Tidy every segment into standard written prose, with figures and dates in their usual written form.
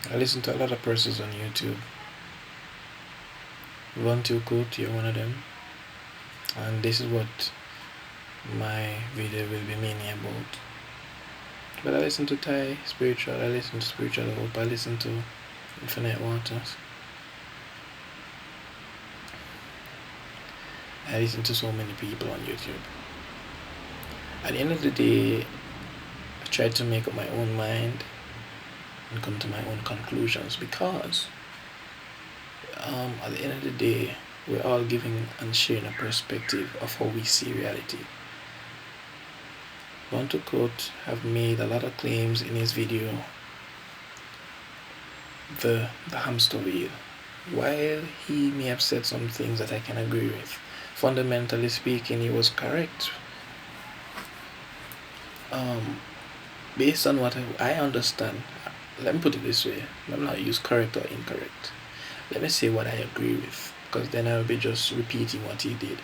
I listen to a lot of persons on YouTube. Vontoocut, you're one of them. And this is what my video will be mainly about. But I listen to Thai spiritual, I listen to spiritual hope, I listen to infinite waters. I listen to so many people on YouTube. At the end of the day, I try to make up my own mind and come to my own conclusions because at the end of the day, we're all giving and sharing a perspective of how we see reality. Vontoocut have made a lot of claims in his video, the hamster wheel. While he may have said some things that I can agree with, fundamentally speaking, he was correct. Based on what I understand, let me put it this way, let me not use correct or incorrect. Let me say what I agree with, because then I'll be just repeating what he did.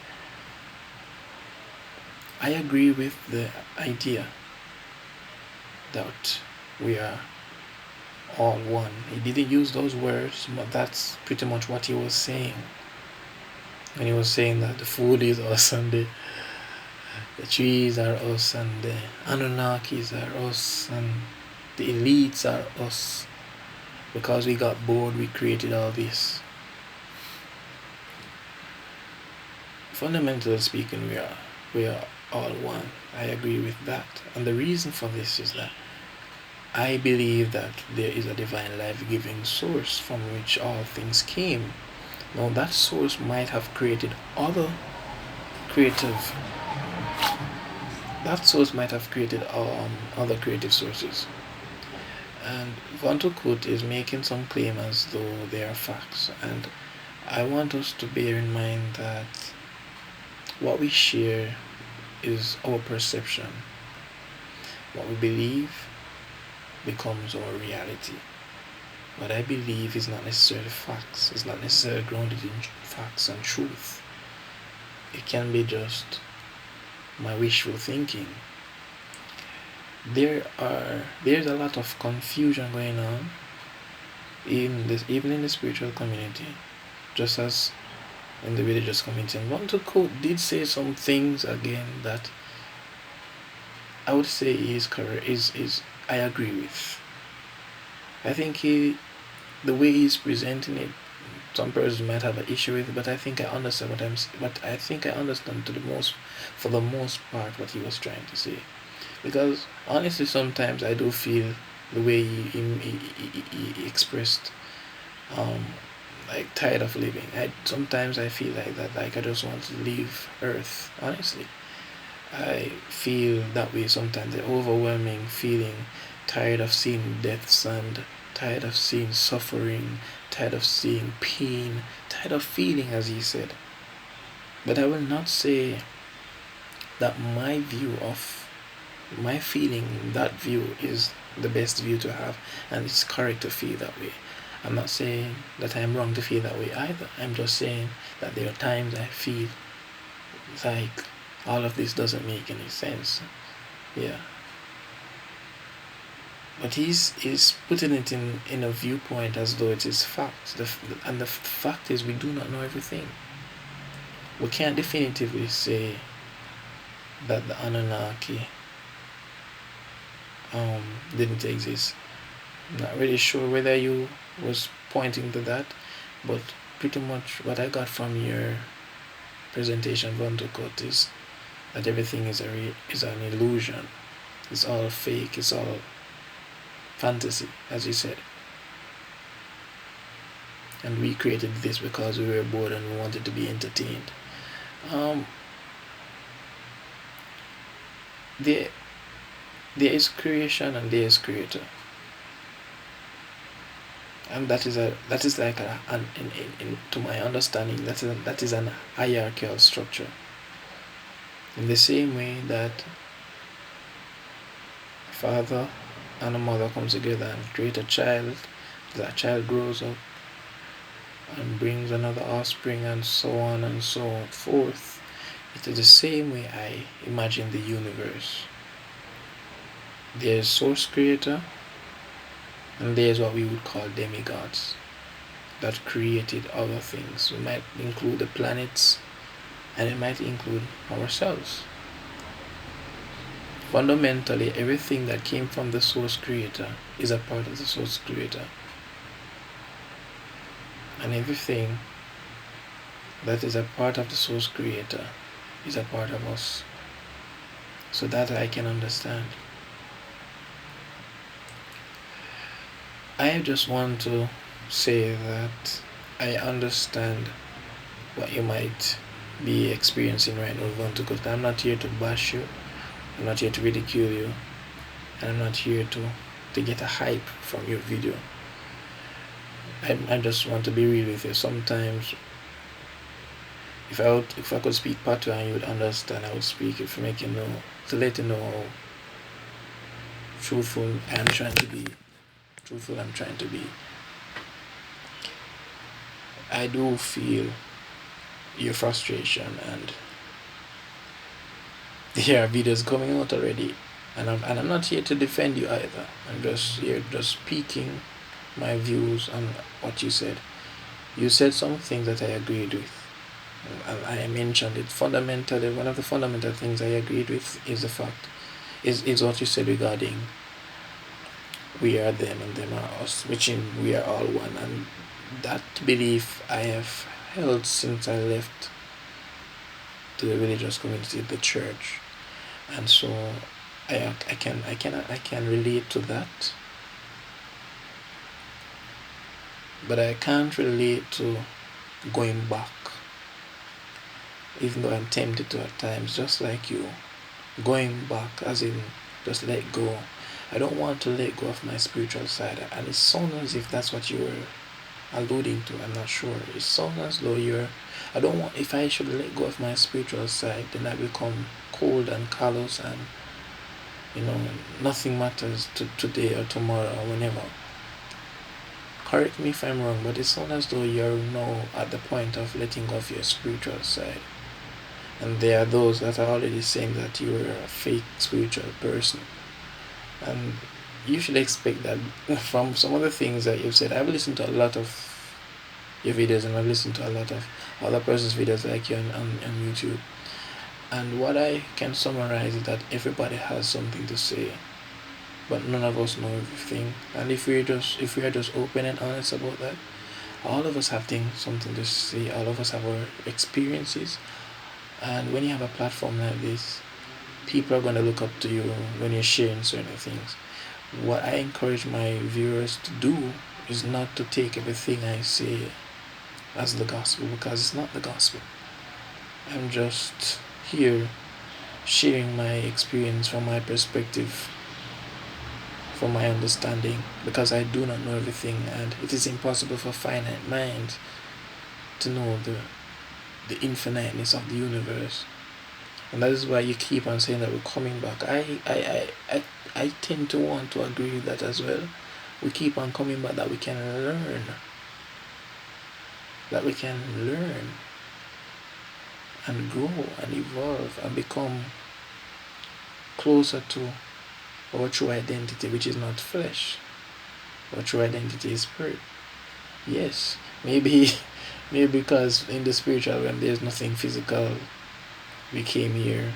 I agree with the idea that we are all one. He didn't use those words, but that's pretty much what he was saying. When he was saying that the food is us and the trees are us and the Anunnakis are us and the elites are us. Because we got bored, we created all this. Fundamentally speaking, we are all one. I agree with that. And the reason for this is that I believe that there is a divine life-giving source from which all things came. Now that source might have created other creative other creative sources. And Vontoocut is making some claim as though they are facts. And I want us to bear in mind that what we share is our perception. What we believe becomes our reality. What I believe is not necessarily facts, it's not necessarily grounded in facts and truth. It can be just my wishful thinking. There's a lot of confusion going on even in the spiritual community, just as in the religious community. And Vontoocut did say some things again that I would say is correct. Is I agree with. I think the way he's presenting it, some persons might have an issue with it, but I think I understand I think I understand for the most part, what he was trying to say. Because honestly, sometimes I do feel the way he expressed, like tired of living. Sometimes I feel like that, like I just want to leave Earth. Honestly, I feel that way sometimes. The overwhelming feeling, tired of seeing deaths and tired of seeing suffering, tired of seeing pain, tired of feeling, as he said. But I will not say that my feeling, that view is the best view to have, and it's correct to feel that way. I'm not saying that I'm wrong to feel that way either. I'm just saying that there are times I feel like all of this doesn't make any sense. Yeah. But he's putting it in a viewpoint as though it is fact. And the fact is, we do not know everything. We can't definitively say that the Anunnaki didn't exist. I'm not really sure whether you was pointing to that, but pretty much what I got from your presentation, Vontoocut, is that everything is an illusion. It's all fake. It's all fantasy, as you said. And we created this because we were bored and we wanted to be entertained. There is creation and there is creator, and that is like to my understanding, that is an hierarchical structure. In the same way that a father and a mother comes together and create a child, that child grows up and brings another offspring, and so on and so forth. It is the same way I imagine the universe. There is source creator, And there's what we would call demigods that created other things. We might include the planets, and it might include ourselves. Fundamentally, everything that came from the source creator is a part of the source creator. And everything that is a part of the source creator is a part of us. So that I can understand. I just want to say that I understand what you might be experiencing right now, Vontoocut. I'm not here to bash you. I'm not here to ridicule you. And I'm not here to get a hype from your video. I just want to be real with you. Sometimes, if I could speak Patois and you would understand, I would speak it to make you know, to let you know how truthful I'm trying to be. I do feel your frustration, and there are videos coming out already, and I'm not here to defend you either. I'm just here just speaking my views on what you said. You said some things that I agreed with. I mentioned it. Fundamentally, one of the fundamental things I agreed with is the fact is what you said regarding we are them and them are us, which in we are all one, and that belief I have held since I left the religious community, the church, and so I can relate to that, but I can't relate to going back, even though I'm tempted to at times, just like you, going back as in just let go. I don't want to let go of my spiritual side, and it sounds as if that's what you were alluding to. I'm not sure. It sounds as though I don't want, if I should let go of my spiritual side, then I become cold and callous, and nothing matters to today or tomorrow or whenever. Correct me if I'm wrong, but it sounds as though you're now at the point of letting go of your spiritual side. And there are those that are already saying that you're a fake spiritual person. And you should expect that from some of the things that you've said. I've listened to a lot of your videos, and I've listened to a lot of other person's videos like you on YouTube. And what I can summarize is that everybody has something to say, but none of us know everything. And if we are just open and honest about that, all of us have something to say. All of us have our experiences, and when you have a platform like this, people are going to look up to you when you're sharing certain things. What I encourage my viewers to do is not to take everything I say as the gospel, because it's not the gospel. I'm just here sharing my experience from my perspective, from my understanding, because I do not know everything, and it is impossible for finite mind to know the infiniteness of the universe. And that is why you keep on saying that we're coming back. I tend to want to agree with that as well. We keep on coming back, that we can learn. And grow and evolve and become closer to our true identity, which is not flesh. Our true identity is spirit. Yes, maybe because in the spiritual realm there's nothing physical. We came here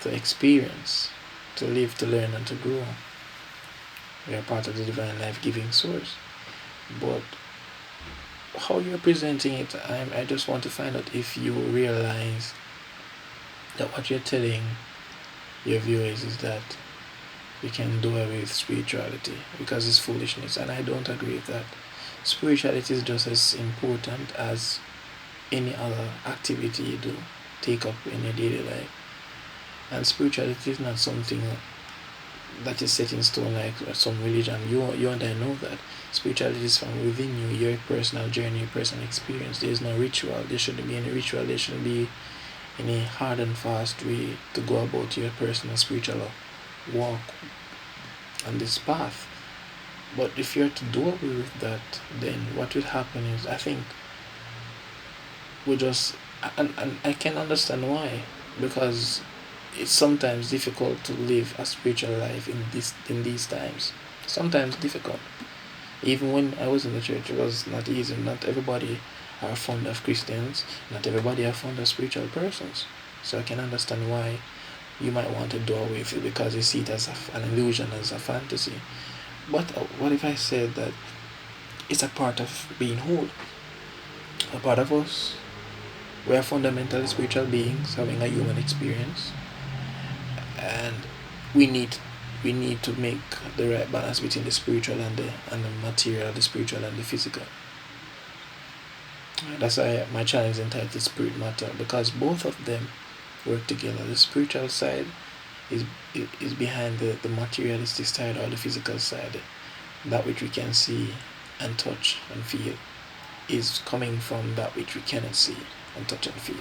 to experience, to live, to learn, and to grow. We are part of the divine life-giving source. But how you're presenting it, I just want to find out if you realize that what you're telling your viewers is that we can do away with spirituality because it's foolishness, and I don't agree with that. Spirituality is just as important as any other activity you do take up in your daily life, and spirituality is not something that is set in stone like some religion. You and I know that spirituality is from within you, your personal journey, your personal experience. There is no ritual. There shouldn't be any ritual. There shouldn't be any hard and fast way to go about your personal spiritual walk on this path. But if you're to do away with that, then what will happen is, I think we just, and I can understand why, because it's sometimes difficult to live a spiritual life in these times. sometimes difficult. Even when I was in the church, it was not easy. Not everybody are fond of Christians. Not everybody are fond of spiritual persons. So I can understand why you might want to do away with it because you see it as an illusion, as a fantasy. But what if I said that it's a part of being whole? A part of us, we are fundamentally spiritual beings having a human experience, and we need we need to make the right balance between the spiritual and the material, the spiritual and the physical. That's why my channel is entitled Spirit Matter, because both of them work together. The spiritual side is is behind the materialistic side or the physical side. That which we can see and touch and feel is coming from that which we cannot see and touch and feel.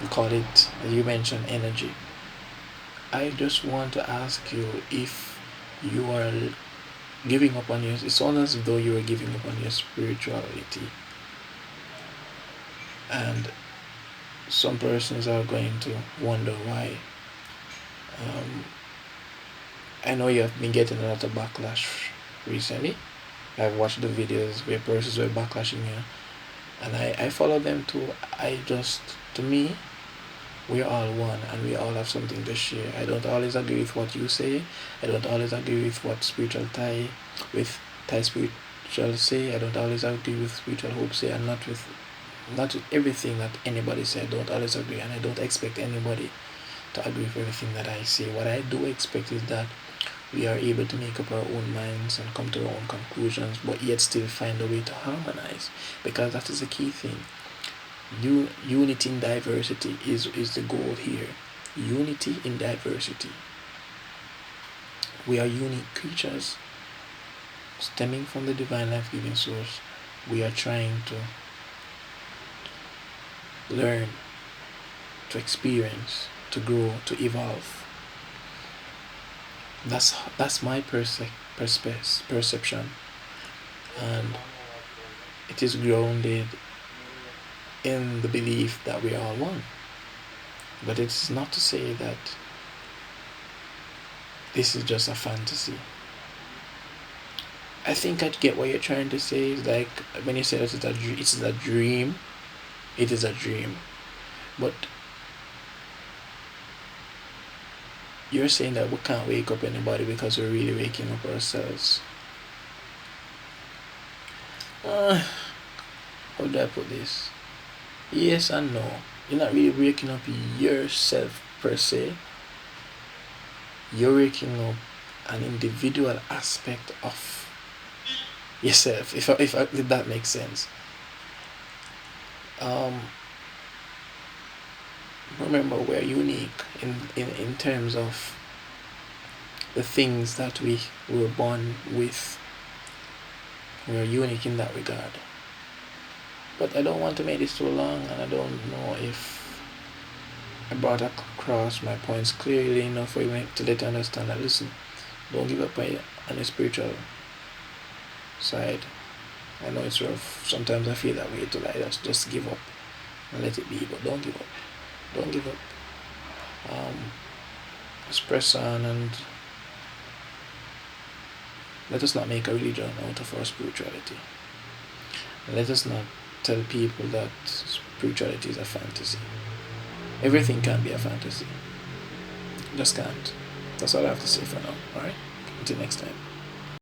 We call it, as you mentioned, energy. I just want to ask you if you are giving up on your, it's almost as though you are giving up on your spirituality. And some persons are going to wonder why. I know you have been getting a lot of backlash recently. I've watched the videos where persons were backlashing you, and I follow them too. To me, we're all one and we all have something to share. I don't always agree with what you say. I don't always agree with what Thai spiritual say. I don't always agree with spiritual hope say, and not with everything that anybody say. I don't always agree, and I don't expect anybody to agree with everything that I say. What I do expect is that we are able to make up our own minds and come to our own conclusions, but yet still find a way to harmonize, because that is the key thing. Unity in diversity is the goal here. Unity in diversity. We are unique creatures stemming from the divine life-giving source. We are trying to learn, to experience, to grow, to evolve. That's my perception, and it is grounded in the belief that we are all one. But it's not to say that this is just a fantasy. I think I get what you're trying to say. Is like when you say that it's a dream, it is a dream. But you're saying that we can't wake up anybody because we're really waking up ourselves. How do I put this? Yes and no. You're not really waking up yourself per se. You're waking up an individual aspect of yourself, if that makes sense. Remember, we're unique in terms of the things that we were born with. We're unique in that regard. But I don't want to make this too long, and I don't know if I brought across my points clearly enough for you to let you understand that, listen, don't give up on the spiritual side. I know it's rough. Sometimes I feel that way too, like just give up and let it be, but don't give up. Don't give up. Just press on, and let us not make a religion out of our spirituality. Let us not tell people that spirituality is a fantasy. Everything can be a fantasy. Just can't. That's all I have to say for now. Alright? Until next time.